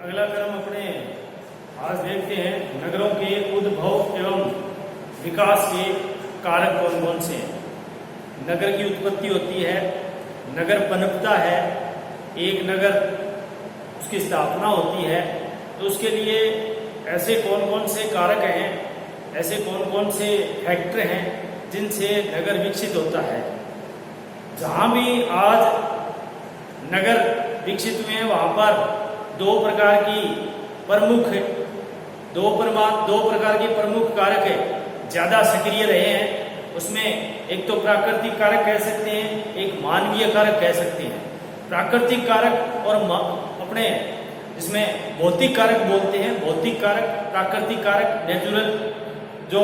अगला क्रम अपने आज देखते हैं नगरों के उद्भव एवं विकास के कारक कौन कौन से हैं। नगर की उत्पत्ति होती है, नगर पनपता है, एक नगर उसकी स्थापना होती है, तो उसके लिए ऐसे कौन कौन से कारक हैं, ऐसे कौन कौन से फैक्टर हैं जिनसे नगर विकसित होता है। जहाँ भी आज नगर विकसित हुए हैं वहाँ पर दो प्रकार की प्रमुख कारक ज़्यादा सक्रिय रहे हैं। उसमें एक तो प्राकृतिक कारक कह सकते हैं, एक मानवीय कारक कह सकते हैं। प्राकृतिक कारक और अपने इसमें भौतिक कारक बोलते हैं। भौतिक कारक, प्राकृतिक कारक नेचुरल जो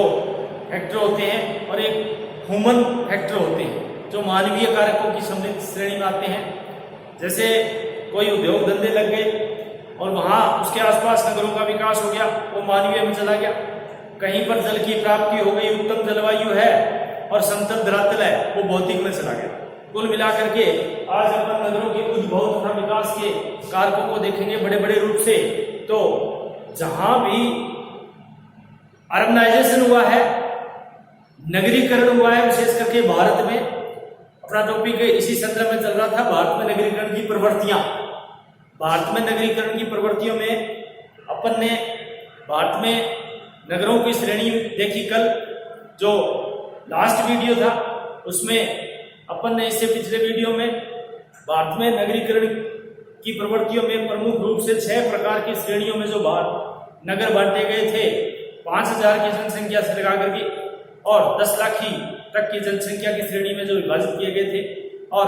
फैक्टर होते हैं, और एक ह्यूमन फैक्टर होते हैं जो मानवीय कारकों की सम्मिलित श्रेणी में आते हैं। जैसे कोई उद्योग धंधे लग गए और वहाँ उसके आसपास नगरों का विकास हो गया, वो मानवीय में चला गया। कहीं पर जल की प्राप्ति हो गई, उत्तम जलवायु है और समतल धरातल है, वो भौतिक में चला गया। कुल मिलाकर के आज अपन नगरों के उद्भव तथा विकास के कारकों को देखेंगे बड़े बड़े रूप से। तो जहां भी अर्बनाइजेशन हुआ है, नगरीकरण हुआ है, विशेष करके भारत में, अपना टॉपिक इसी संदर्भ में चल रहा था, भारत में नगरीकरण की प्रवृत्तियां। भारत में नगरीकरण की प्रवृत्तियों में अपन ने भारत में नगरों की श्रेणी देखी कल, जो लास्ट वीडियो था उसमें अपन ने, इससे पिछले वीडियो में भारत में नगरीकरण की प्रवृत्तियों में प्रमुख रूप से 6 प्रकार की श्रेणियों में जो नगर बांटे गए थे, 5000 की जनसंख्या से लगा करके और 10 लाख तक की जनसंख्या की श्रेणी में जो विभाजित किए गए थे। और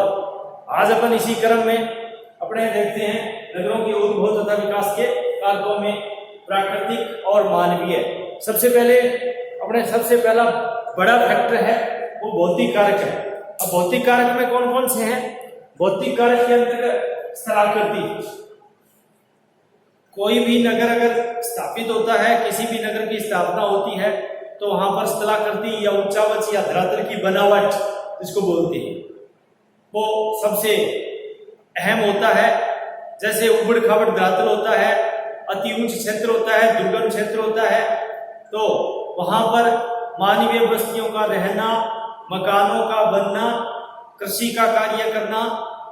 आज अपन इसी क्रम में अपने देखते हैं नगरों के उद्भव तथा विकास के कारकों में प्राकृतिक और मानवीय। सबसे पहला बड़ा फैक्टर है वो भौतिक कारक है। अब भौतिक कारक में कौन कौन से हैं? भौतिक कारक के अंतर्गत स्थलाकृति। कोई भी नगर अगर स्थापित होता है, किसी भी नगर की स्थापना होती है, तो वहां पर स्थलाकृति या उच्चावच या धरातल की बनावट जिसको बोलते हैं, वो सबसे अहम होता है। जैसे उबड़ खाबड़ धरातल होता है, अति उच्च क्षेत्र होता है, दुर्गम क्षेत्र होता है, तो वहां पर मानवीय बस्तियों का रहना, मकानों का बनना, कृषि का कार्य करना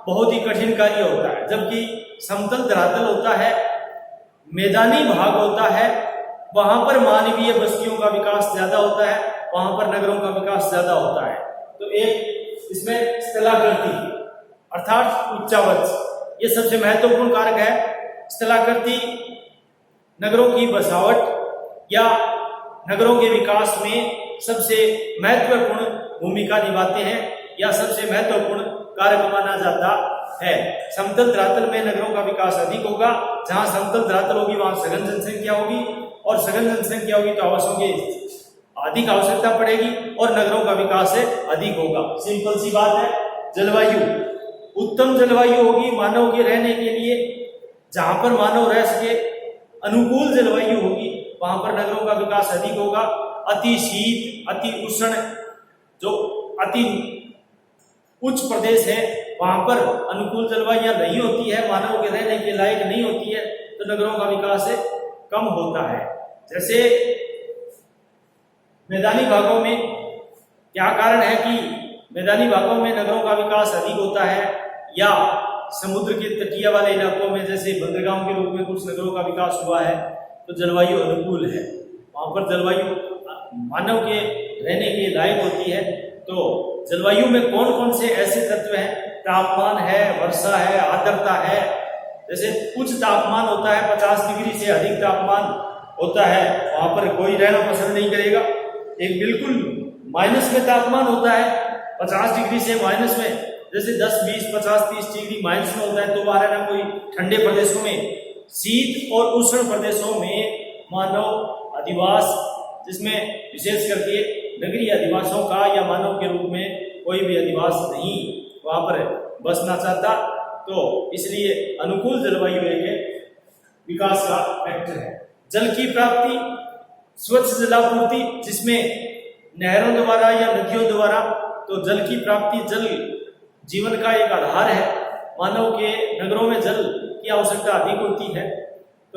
बहुत ही कठिन कार्य होता है। जबकि समतल धरातल होता है, मैदानी भाग होता है, वहां पर मानवीय बस्तियों का विकास ज्यादा होता है, वहां पर नगरों का विकास ज्यादा होता है। तो एक इसमें स्थलाकृति अर्थात उच्चावच, ये सबसे महत्वपूर्ण कारक है। स्थलाकृति नगरों की बसावट या नगरों के विकास में सबसे महत्वपूर्ण भूमिका निभाते हैं या सबसे महत्वपूर्ण कारक माना जाता है। समतल धरातल में नगरों का विकास अधिक होगा। जहां समतल धरातल होगी वहां सघन जनसंख्या होगी, और सघन जनसंख्या होगी तो आवासों की अधिक आवश्यकता पड़ेगी और नगरों का विकास अधिक होगा। सिंपल सी बात है। जलवायु, उत्तम जलवायु होगी मानव के रहने के लिए। जहां पर मानव रह सके, अनुकूल जलवायु होगी, वहां पर नगरों का विकास अधिक होगा। अति शीत, अति उष्ण, जो अति उच्च प्रदेश है, वहां पर अनुकूल जलवायु नहीं होती है, मानव के रहने के लायक नहीं होती है, तो नगरों का विकास कम होता है। जैसे मैदानी भागों में क्या कारण है कि मैदानी भागों में नगरों का विकास अधिक होता है, या समुद्र के तटीय वाले इलाकों में जैसे बंदरगाहों के रूप में कुछ नगरों का विकास हुआ है, तो जलवायु अनुकूल है, वहां पर जलवायु मानव के रहने के लायक होती है। तो जलवायु में कौन कौन से ऐसे तत्व हैं? तापमान है, वर्षा है, आर्द्रता है। जैसे उच्च तापमान होता है, 50 डिग्री से अधिक तापमान होता है, वहां पर कोई रहना पसंद नहीं करेगा। एक बिल्कुल माइनस में तापमान होता है, 50 डिग्री से माइनस में, जैसे 10, 20, 50, 30 डिग्री माइनस में होता है, तो वहां रहना कोई ठंडे प्रदेशों में। शीत और उष्ण प्रदेशों में मानव अधिवास, जिसमें विशेष करके नगरीय अधिवासों का या मानव के रूप में कोई भी अधिवास नहीं वहां पर बसना चाहता, तो इसलिए अनुकूल जलवायु एक विकास का फैक्टर है। जल की प्राप्ति, स्वच्छ जलापूर्ति, जिसमें नहरों द्वारा या नदियों द्वारा, तो जल की प्राप्ति, जल जीवन का एक आधार है। मानव के नगरों में जल की आवश्यकता अधिक होती है,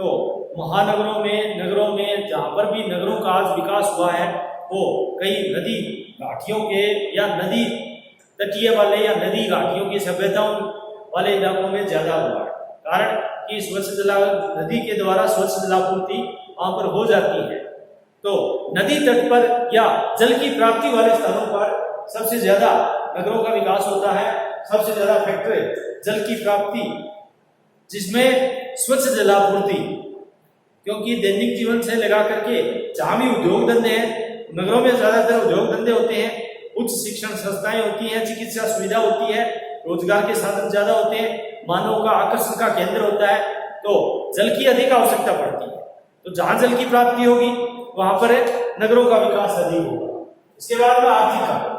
तो महानगरों में, नगरों में जहाँ पर भी नगरों का आज विकास हुआ है वो कई नदी घाटियों के या नदी तटीय वाले या नदी घाटियों की सभ्यताओं वाले इलाकों में ज्यादा हुआ है। कारण कि स्वच्छ जला नदी के द्वारा स्वच्छ जलापूर्ति वहां पर हो जाती है। तो नदी तट पर या जल की प्राप्ति वाले स्थानों पर सबसे ज्यादा नगरों का विकास होता है। सबसे ज्यादा फैक्टर जल की प्राप्ति, जिसमें स्वच्छ जलापूर्ति, क्योंकि दैनिक जीवन से लगा करके जहां भी उद्योग धंधे हैं, नगरों में ज्यादातर उद्योग धंधे होते हैं, उच्च शिक्षण संस्थाएं होती हैं, चिकित्सा सुविधा होती है, रोजगार के साधन ज्यादा होते हैं, मानव का आकर्षण का केंद्र होता है, तो जल की अधिक आवश्यकता पड़ती है। तो जहां जल की प्राप्ति होगी वहां पर नगरों का विकास अधिक होगा। इसके बाद में आर्थिक कारक।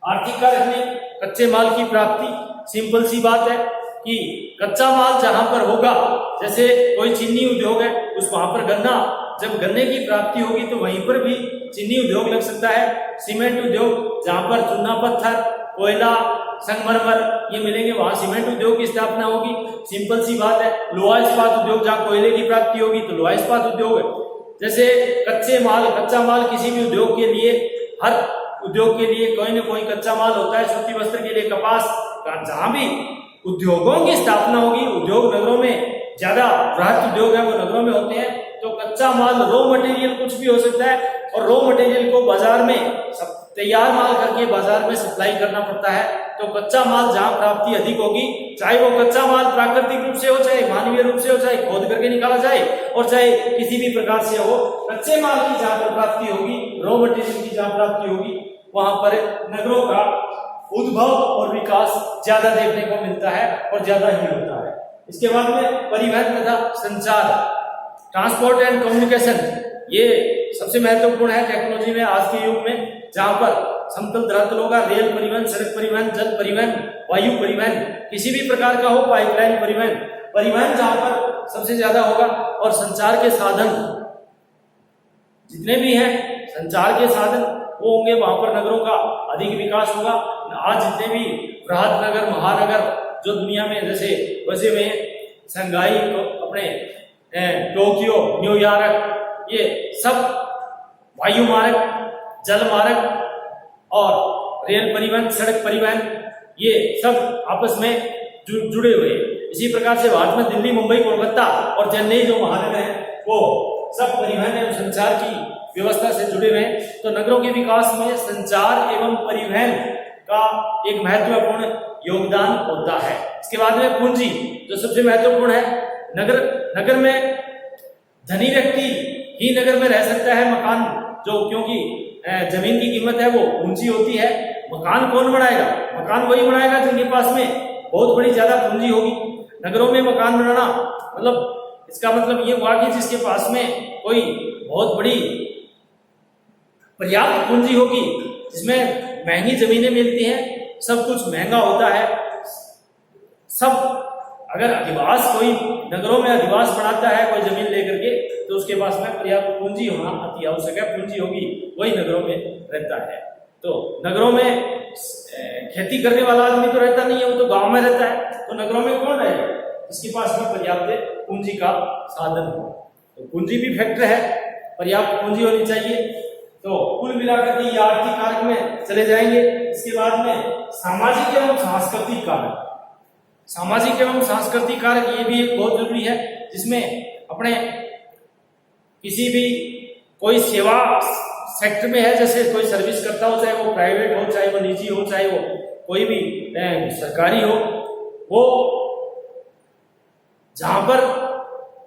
आर्थिक कारक में कच्चे माल की प्राप्ति, सिंपल सी बात है कि कच्चा माल जहां पर होगा, जैसे कोई चीनी उद्योग है, उस वहां पर गन्ना, जब गन्ने की प्राप्ति होगी तो वहीं पर भी चीनी उद्योग लग सकता है। सीमेंट उद्योग, जहां पर चूना पत्थर, कोयला, संगमरमर ये मिलेंगे, वहां सीमेंट उद्योग की स्थापना होगी। सिंपल सी बात है। लोहा इस्पात उद्योग, जहां कोयले की प्राप्ति होगी तो लोहा इस्पात उद्योग है। जैसे कच्चा माल किसी भी उद्योग के लिए, हर उद्योग के लिए कोई न कोई कच्चा माल होता है। सूती वस्त्र के लिए कपास, जहां भी उद्योगों की स्थापना होगी, उद्योग नगरों में ज्यादा बृहत उद्योग है वो नगरों में होते हैं, तो कच्चा माल, रॉ मटेरियल कुछ भी हो सकता है, और रॉ मटेरियल को बाजार में तैयार माल करके बाजार में सप्लाई करना पड़ता है। तो कच्चा माल जहां प्राप्ति अधिक होगी, चाहे वो कच्चा माल प्राकृतिक रूप से हो, चाहे मानवीय रूप से हो, चाहे खोद करके निकाला जाए, और चाहे किसी भी प्रकार से हो, कच्चे माल की जहां पर प्राप्ति होगी, रॉ मटेरियल की जहां प्राप्ति होगी, वहां पर नगरों का उद्भव और विकास ज्यादा देखने को मिलता है और ज्यादा ही होता है। इसके बाद में परिवहन तथा संचार, ट्रांसपोर्ट एंड कम्युनिकेशन, ये सबसे महत्वपूर्ण है टेक्नोलॉजी में आज के युग में, जहां पर समतल धरातलों का रेल परिवहन, सड़क परिवहन, जल परिवहन, वायु परिवहन, किसी भी प्रकार का हो, पाइपलाइन परिवहन जहां पर सबसे ज्यादा होगा। और संचार के साधन जितने भी हैं, संचार के साधन वो होंगे, वहां पर नगरों का अधिक विकास होगा। आज जितने भी बृहद नगर, महानगर जो दुनिया में जैसे बसे हुए हैं, शंघाई, अपने टोक्यो, न्यूयॉर्क, ये सब वायु मार्ग, जल मार्ग और रेल परिवहन, सड़क परिवहन, ये सब आपस में जुड़े हुए हैं। इसी प्रकार से भारत में दिल्ली, मुंबई, कोलकाता और चेन्नई जो महानगर हैं वो सब परिवहन एवं संचार की व्यवस्था से जुड़े हुए हैं। तो नगरों के विकास में संचार एवं परिवहन का एक महत्वपूर्ण योगदान होता है। इसके बाद में पूंजी, जो सबसे महत्वपूर्ण है। नगर में धनी व्यक्ति ही नगर में रह सकता है। मकान जो, क्योंकि जमीन की कीमत है वो ऊंची होती है, मकान कौन बनाएगा? मकान वही बनाएगा जिनके पास में बहुत बड़ी ज्यादा पूंजी होगी। नगरों में मकान बनाना मतलब इसका मतलब ये हुआ कि जिसके पास में कोई बहुत बड़ी पर्याप्त पूंजी होगी, जिसमें महंगी जमीनें मिलती हैं, सब कुछ महंगा होता है। सब अगर अधिवास, कोई नगरों में अधिवास बनाता है कोई जमीन लेकर के, तो उसके पास में पर्याप्त पूंजी होना अति आवश्यक है। पूंजी होगी वही नगरों में रहता है। तो नगरों में खेती करने वाला आदमी तो रहता नहीं है, वो तो गांव में रहता है। तो नगरों में कौन रहेगा? जिसके पास में पर्याप्त पूंजी का साधन हो। तो पूंजी भी फैक्टर है, पर्याप्त पूंजी होनी चाहिए। तो कुल मिलाकर के ये आर्थिक कारक में चले जाएंगे। इसके बाद में सामाजिक एवं सांस्कृतिक कारक। सामाजिक एवं सांस्कृतिक कारक ये भी एक बहुत जरूरी है, जिसमें अपने किसी भी कोई सेवा सेक्टर में है, जैसे कोई सर्विस करता हो, चाहे वो प्राइवेट हो, चाहे वो निजी हो, चाहे वो कोई भी सरकारी हो, वो जहां पर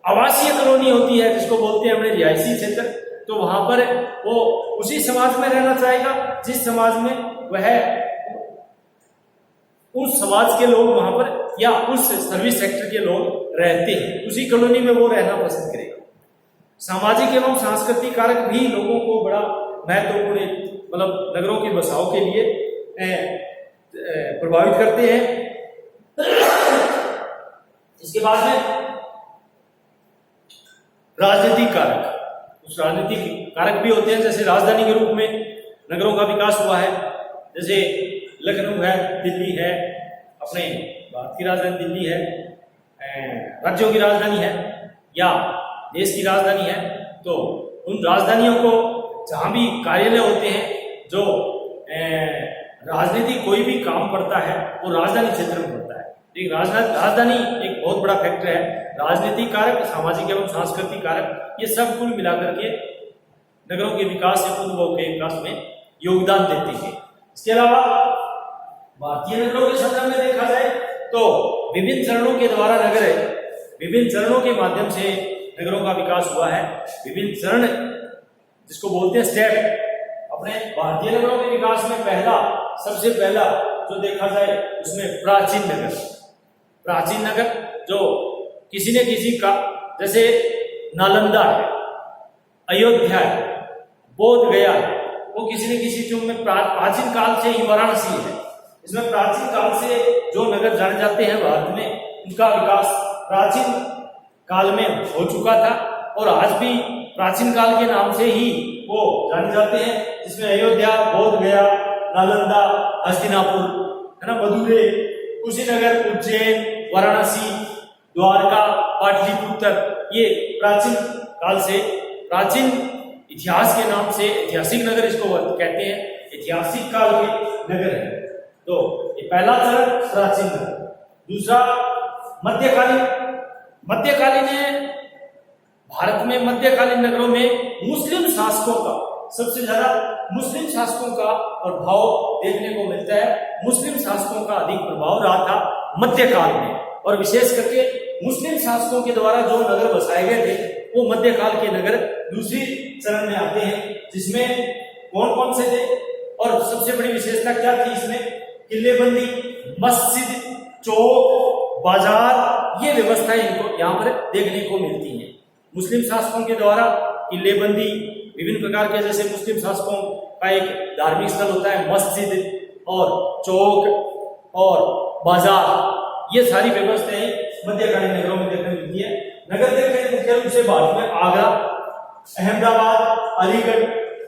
आवासीय कॉलोनी होती है, जिसको बोलते हैं अपने रिहायशी क्षेत्र, तो वहां पर वो उसी समाज में रहना चाहेगा जिस समाज में वह, उस समाज के लोग वहां पर या उस सर्विस सेक्टर के लोग रहते हैं, उसी कॉलोनी में वो रहना पसंद करेगा। सामाजिक एवं सांस्कृतिक कारक भी लोगों को बड़ा महत्वपूर्ण, मतलब नगरों के बसाव के लिए प्रभावित करते हैं। इसके बाद में राजनीतिक कारक। कुछ राजनीतिक कारक भी होते हैं, जैसे राजधानी के रूप में नगरों का विकास हुआ है, जैसे लखनऊ है, दिल्ली है, अपने भारत की राजधानी दिल्ली है, राज्यों की राजधानी है या देश की राजधानी है, तो उन राजधानियों को जहाँ भी कार्यालय होते हैं, जो राजनीति कोई भी काम पड़ता है वो राजधानी क्षेत्र में पड़ता है। एक राजधानी एक बहुत बड़ा फैक्टर है। राजनीतिक कारक, सामाजिक एवं सांस्कृतिक कारक, ये सब कुल मिलाकर के नगरों के विकास या उपभोग के विकास में योगदान देते हैं। इसके अलावा भारतीय नगरों के संदर्भ में देखा जाए तो विभिन्न चरणों के द्वारा विभिन्न चरणों के माध्यम से नगरों का विकास हुआ है। विभिन्न चरण जिसको बोलते हैं स्टेप। अपने भारतीय नगरों के विकास में सबसे पहला जो देखा जाए उसमें प्राचीन नगर जो किसी न किसी का, जैसे नालंदा है, अयोध्या है, बोध गया है, वो किसी न किसी चीज में प्राचीन काल से ही, वाराणसी है, इसमें प्राचीन काल से जो नगर जाने जाते हैं भारत में, उनका विकास प्राचीन काल में हो चुका था और आज भी प्राचीन काल के नाम से ही वो जाने जाते हैं, जिसमें अयोध्या, बोध गया, नालंदा, हस्तिनापुर है ना, मदुरै, कुशीनगर, उज्जैन, वाराणसी, द्वारका, पाटलिपुत्र, ये प्राचीन काल से, प्राचीन इतिहास के नाम से ऐतिहासिक नगर इसको कहते हैं, ऐतिहासिक काल के नगर है। तो ये पहला चरण प्राचीन नगर। दूसरा मध्यकालीन है। भारत में मध्यकालीन नगरों में मुस्लिम शासकों का सबसे ज्यादा प्रभाव देखने को मिलता है। मुस्लिम शासकों का अधिक प्रभाव रहा था मध्यकाल में, और विशेष करके मुस्लिम शासकों के द्वारा जो नगर बसाए गए थे वो मध्यकाल के नगर दूसरी चरण में आते हैं, जिसमें कौन कौन से थे और सबसे बड़ी विशेषता क्या थी इसमें? किलेबंदी, मस्जिद, चौक, बाजार, ये व्यवस्था इनको यहाँ पर देखने को मिलती है। मुस्लिम शासकों के द्वारा किलेबंदी, विभिन्न प्रकार के, जैसे मुस्लिम शासकों का एक धार्मिक स्थल होता है मस्जिद और चौक और बाजार, ये सारी व्यवस्थाएं मध्यकालीन नगरों में देखने मिलती है। नगर देखने मुख्य रूप से भारत में आगरा, अहमदाबाद, अलीगढ़,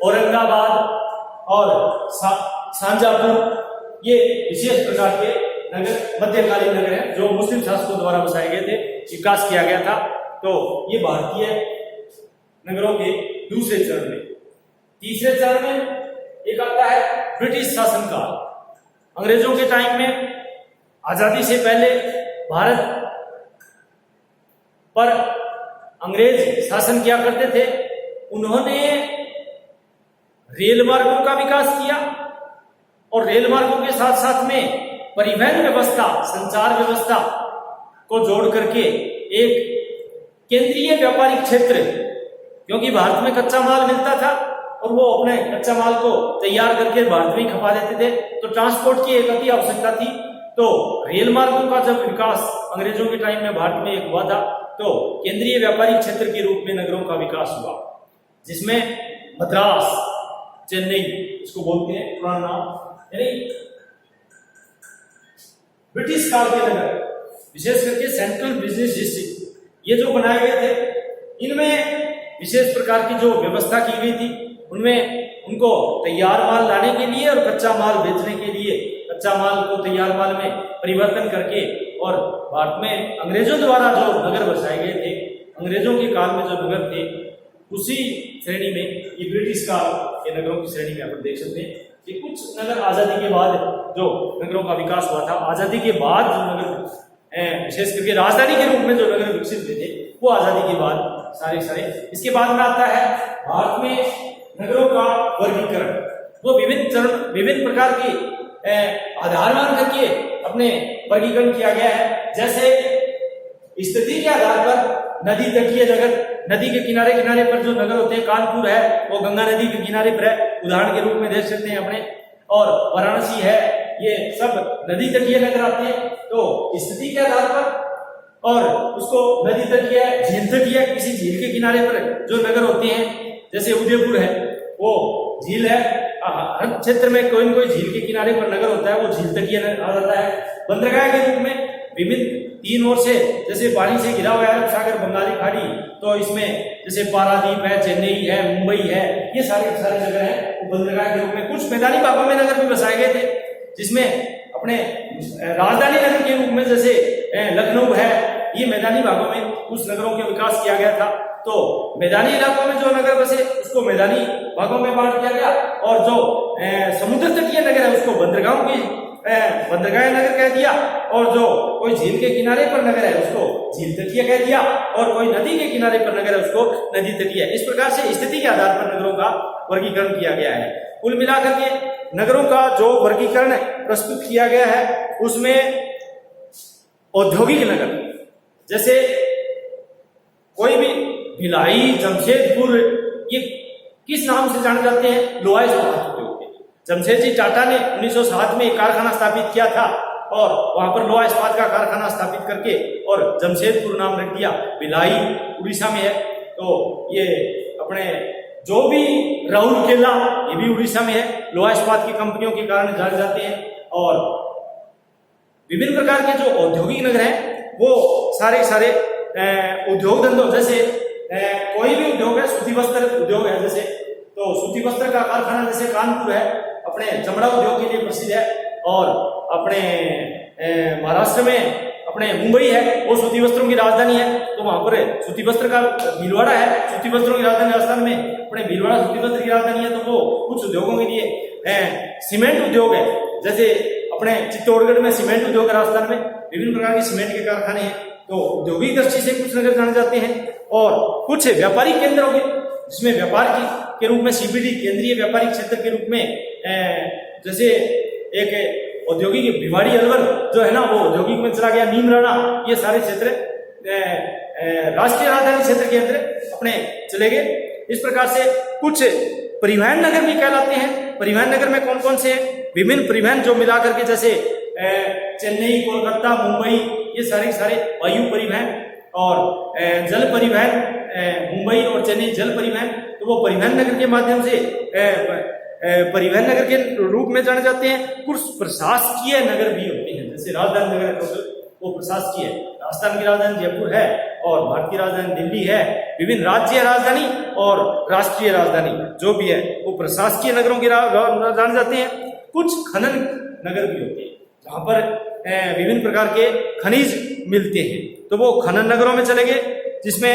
औरंगाबाद और शाहजहांपुर, ये विशेष प्रकार के नगर मध्यकालीन नगर हैं जो मुस्लिम शासकों द्वारा बसाए गए थे, विकास किया गया था। तो ये भारतीय नगरों के दूसरे चरण में। तीसरे चरण में एक आता है ब्रिटिश शासनकाल। अंग्रेजों के टाइम में, आजादी से पहले भारत पर अंग्रेज शासन किया करते थे। उन्होंने रेल मार्गों का विकास किया और रेल मार्गों के साथ साथ में परिवहन व्यवस्था, संचार व्यवस्था को जोड़ करके एक केंद्रीय व्यापारिक क्षेत्र, क्योंकि भारत में कच्चा माल मिलता था और वो अपने कच्चा माल को तैयार करके भारत में ही खपा देते थे, तो ट्रांसपोर्ट की एक अति आवश्यकता थी। तो रेल मार्गों का जब विकास अंग्रेजों के टाइम में भारत में एक हुआ था, तो केंद्रीय व्यापारिक क्षेत्र के रूप में नगरों का विकास हुआ, जिसमें मद्रास, चेन्नई इसको बोलते हैं पुराना नाम, यानी ब्रिटिश काल के नगर, विशेष करके सेंट्रल बिजनेस डिस्ट्रिक्ट, ये जो बनाए गए थे, इनमें विशेष प्रकार की जो व्यवस्था की गई थी, उनमें उनको तैयार माल लाने के लिए और कच्चा माल बेचने के लिए, कच्चा माल को तैयार माल में परिवर्तन करके, और भारत में अंग्रेजों द्वारा जो नगर बसाए गए थे, अंग्रेजों के काल में जो नगर थे, उसी श्रेणी में ये ब्रिटिश काल के नगरों की श्रेणी में आप देख सकते हैं। ये कुछ नगर आजादी के बाद जो नगरों का विकास हुआ था, आजादी के बाद जो नगर विशेष करके राजधानी के रूप में जो नगर विकसित हुए थे, वो आजादी के बाद सारे। इसके बाद में आता है भारत में नगरों का वर्गीकरण। वो विभिन्न प्रकार के आधार मान करके अपने वर्गीकरण किया गया है। जैसे स्थिति के आधार पर नदी तटीय नगर, नदी के किनारे पर जो नगर होते हैं, कानपुर है वो गंगा नदी के किनारे पर है, उदाहरण के रूप में देख सकते हैं अपने, और वाराणसी है, ये सब नदी तटीय नगर आते हैं। तो स्थिति के आधार पर और उसको नदी तटीय, झील तटीय, किसी झील के किनारे पर जो नगर होते हैं, जैसे उदयपुर है वो झील है, हर क्षेत्र में कोई न कोई झील के किनारे पर नगर होता है, वो झील तटीय आ जाता है। बंदरगाह के रूप में विभिन्न तीन ओर से, जैसे पानी से घिरा हुआ है अरब सागर, बंगाली खाड़ी, तो इसमें जैसे पारादीप है, चेन्नई है, मुंबई है, ये सारे नगर हैं, वो बंदरगाह के रूप में। कुछ मैदानी भागों में नगर भी बसाए गए थे, जिसमें अपने राजधानी नगर के रूप में जैसे लखनऊ है ये मैदानी भागों में उस नगरों का विकास किया गया था। तो मैदानी इलाकों में जो नगर बसे उसको मैदानी भागों में बांट दिया गया, और जो समुद्र तटीय नगर है उसको बंदरगाह नगर कह दिया, और जो कोई झील के किनारे पर नगर है उसको झील तटीय कह दिया, और कोई नदी के किनारे पर नगर है उसको नदी तटीय। इस प्रकार से स्थिति के आधार पर नगरों का वर्गीकरण किया गया है। कुल मिलाकर के नगरों का जो वर्गीकरण प्रस्तुत किया गया है उसमें औद्योगिक नगर, जैसे कोई भी भिलाई, जमशेदपुर, ये किस नाम से जाने जाते हैं? लोहा इस्पात उद्योग के। जमशेदजी टाटा ने 1907 में एक कारखाना स्थापित किया था, और वहां पर लोहा इस्पात का कारखाना स्थापित करके और जमशेदपुर नाम रख दिया। भिलाई उड़ीसा में है, तो ये अपने जो भी राउरकेला ये भी उड़ीसा में है। लोहा इस्पात की कंपनियों के कारण जाने जाते हैं। और विभिन्न प्रकार के जो औद्योगिक नगर हैं वो सारे उद्योग धंधों, जैसे कोई भी उद्योग है, सूती वस्त्र उद्योग है जैसे, तो सूती वस्त्र का कारखाना जैसे कानपुर है, अपने चमड़ा उद्योग के लिए प्रसिद्ध है। और अपने महाराष्ट्र में अपने मुंबई है, वो सूती वस्त्रों की राजधानी है, तो वहां पर सूती वस्त्र का भीलवाड़ा है, सूती वस्त्रों की राजधानी राजस्थान में अपने भीलवाड़ा सूती वस्त्र की राजधानी है। तो वो कुछ उद्योगों के लिए सीमेंट उद्योग है, जैसे अपने चित्तौड़गढ़ में सीमेंट उद्योग है, राजस्थान में विभिन्न प्रकार के सीमेंट के कारखाने हैं। तो औद्योगिक दृष्टि से कुछ नगर जाने जाते हैं। और कुछ व्यापारिक केंद्र हो गए, जिसमें व्यापार के रूप में सीबीडी, केंद्रीय व्यापारिक क्षेत्र के रूप में, जैसे एक औद्योगिक भिवाड़ी अलवर जो है ना, वो औद्योगिक में चला गया। नीमराणा, ये सारे क्षेत्र राष्ट्रीय राजधानी क्षेत्र के अंदर अपने चले गए। इस प्रकार से कुछ परिवहन नगर भी कहलाते हैं। परिवहन नगर में कौन कौन से हैं? विभिन्न परिवहन जो मिला करके, जैसे चेन्नई, कोलकाता, मुंबई, ये सारे वायु परिवहन, और जल परिवहन, मुंबई और चेन्नई जल परिवहन, तो वो परिवहन नगर के माध्यम से परिवहन नगर के रूप में जाने जाते हैं। कुछ प्रशासकीय नगर भी होते हैं, जैसे राजधानी नगर है वो प्रशासकीय है। राजस्थान की राजधानी जयपुर है, और भारत की राजधानी दिल्ली है। विभिन्न राज्य राजधानी और राष्ट्रीय राजधानी जो भी है वो प्रशासकीय नगरों की जाने जाते हैं। कुछ खनन नगर भी होते हैं, जहां पर विभिन्न प्रकार के खनिज मिलते हैं, तो वो खनन नगरों में चले गए, जिसमें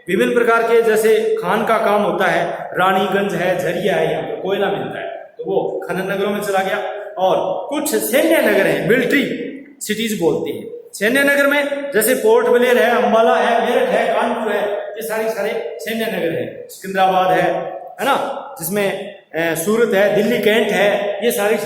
विभिन्न प्रकार के जैसे खान का काम होता है, रानीगंज है, झरिया है, यहाँ पर कोयला मिलता है, तो वो खनन नगरों में चला गया। और कुछ सैन्य नगर हैं, मिलिट्री सिटीज बोलते हैं। सैन्य नगर में जैसे पोर्ट ब्लेयर है, अंबाला है, मेरठ है, कानपुर है, ये सारे सैन्य नगर है। सिकंदराबाद है ना, जिसमें सूरत है, दिल्ली कैंट है, ये सारे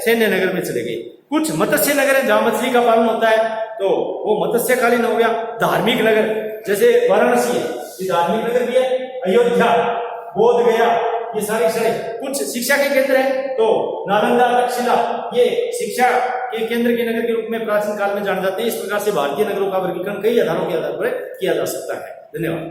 सैन्य नगर में चले गए। कुछ मत्स्य नगर है, जहां मछली का पालन होता है, तो वो मत्स्यकालीन हो गया। धार्मिक नगर जैसे वाराणसी है, ये धार्मिक नगर भी है। अयोध्या, बोध गया, ये सारे कुछ शिक्षा के केंद्र है, तो नालंदा, तक्षशिला, ये शिक्षा के केंद्र के नगर के रूप में प्राचीन काल में जाने जाते हैं। इस प्रकार से भारतीय नगरों का वर्गीकरण कई आधारों के आधार पर किया जा सकता है। धन्यवाद।